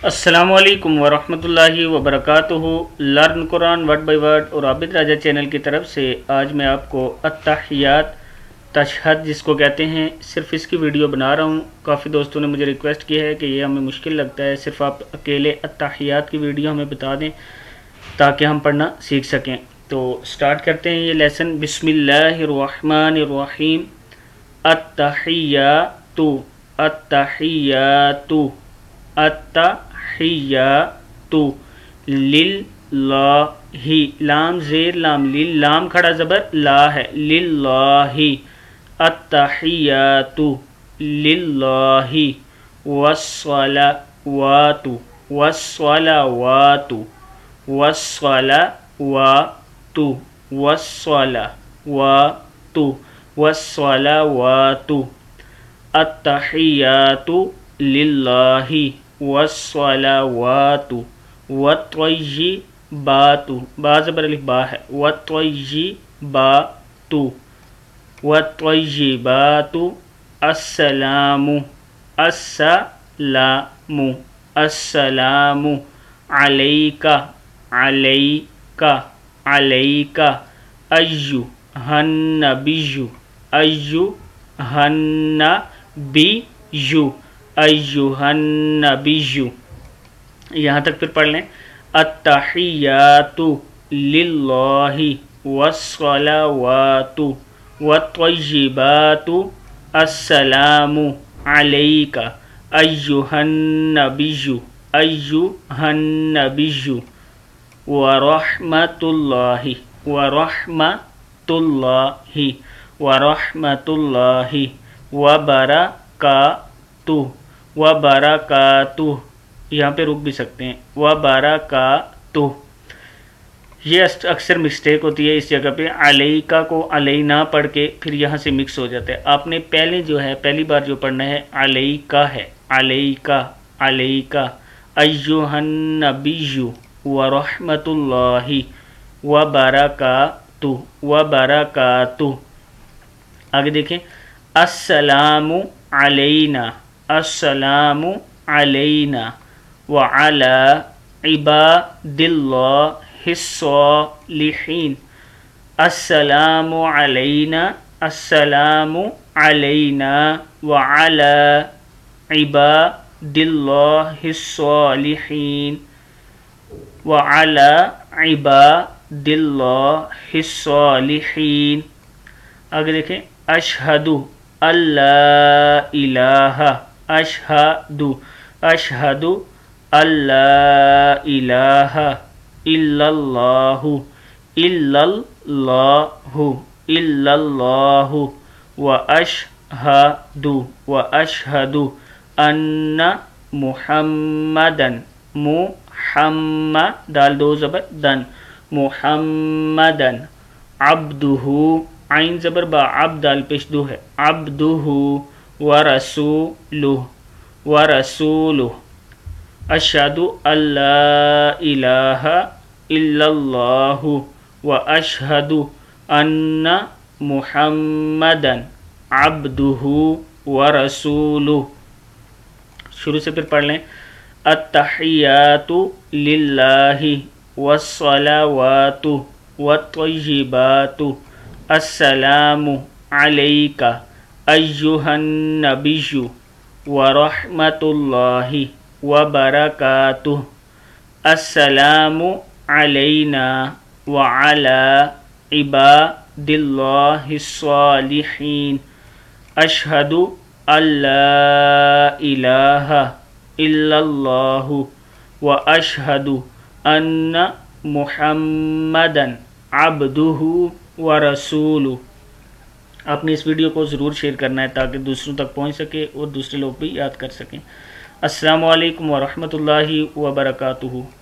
السلام علیکم ورحمۃ اللہ وبرکاتہ۔ Learn Quran word by word اور عابد راجہ چینل کی طرف سے آج میں آپ کو اتحیات تشہد جس کو کہتے ہیں صرف اس کی ویڈیو بنا رہا ہوں۔ کافی دوستوں نے مجھے ریکویسٹ کی ہے کہ یہ ہمیں مشکل لگتا ہے، صرف آپ اکیلے اتحیات کی ویڈیو ہمیں بتا دیں تاکہ ہم پڑھنا سیکھ سکیں۔ تو سٹارٹ کرتے ہیں یہ لیسن۔ بسم اللہ الرحمن الرحیم۔ التحیات التحیات التحیات للہ، لام زیر لام، لام کھڑا زبر لا ہے، للہ، التحیات للہ، والصلوات والصلوات والصلوات والصلوات والصلوات، التحیات للہ والصلوات والطیبات، با زبر الف با ہے، والطیبات والطیبات، السلام السلام السلام علیک علیک علیک، ایھا النبی ایھا النبی ایھا النبی۔ یہاں تک پھر پڑھ لیں۔ التحیات للہ والصلوات والطیبات، السلام علیک ایھا النبی ایھا النبی، ورحمۃ اللہ ورحمۃ اللہ ورحمۃ اللہ وبرکاتہ وبرکاتہ، یہاں پہ رک بھی سکتے ہیں، وبرکاتہ۔ یہ اکثر مسٹیک ہوتی ہے اس جگہ پہ، علیکہ کو علینا پڑھ کے پھر یہاں سے مکس ہو جاتا ہے۔ آپ نے پہلے جو ہے پہلی بار جو پڑھنا ہے علیکہ ہے، علیکہ علیکہ، ایھا النبی ورحمۃ اللہ وبرکاتہ وبرکاتہ۔ آگے دیکھیں، السلام علینا السلام علینا وعلی عباد اللہ الصالحین، السلام علینا السلام علینا وعلی عباد اللہ الصالحین وعلی عباد اللہ الصالحین۔ آگے دیکھیں، اشہد اللہ الہ، اشہد اشہد اللہ الہ الا اللہ الا اللہ الا اللہ، واشہد واشہد ان محمدن محمد، دال دو زبر دن، محمدن عبدہ، عین زبر با، عبد دال پیش دو ہے، عبدہ ورسولہ ورسولہ، اشہد اللہ الہ الا اللہ واشہد ان محمدن عبدہ ورسولہ۔ شروع سے پھر پڑھ لیں۔ التحیات للہ والصلوات والطیبات، السلام علیک ایھا النبی ورحمۃ اللہ وبرکاتہ، السلام علینا وعلی عباد اللہ الصالحین، اشہد ان لا الہ الا اللہ واشہد ان محمدن عبدہ ورسولہ۔ آپ نے اس ویڈیو کو ضرور شیئر کرنا ہے تاکہ دوسروں تک پہنچ سکے اور دوسرے لوگ بھی یاد کر سکیں۔ السلام علیکم ورحمۃ اللہ وبرکاتہ۔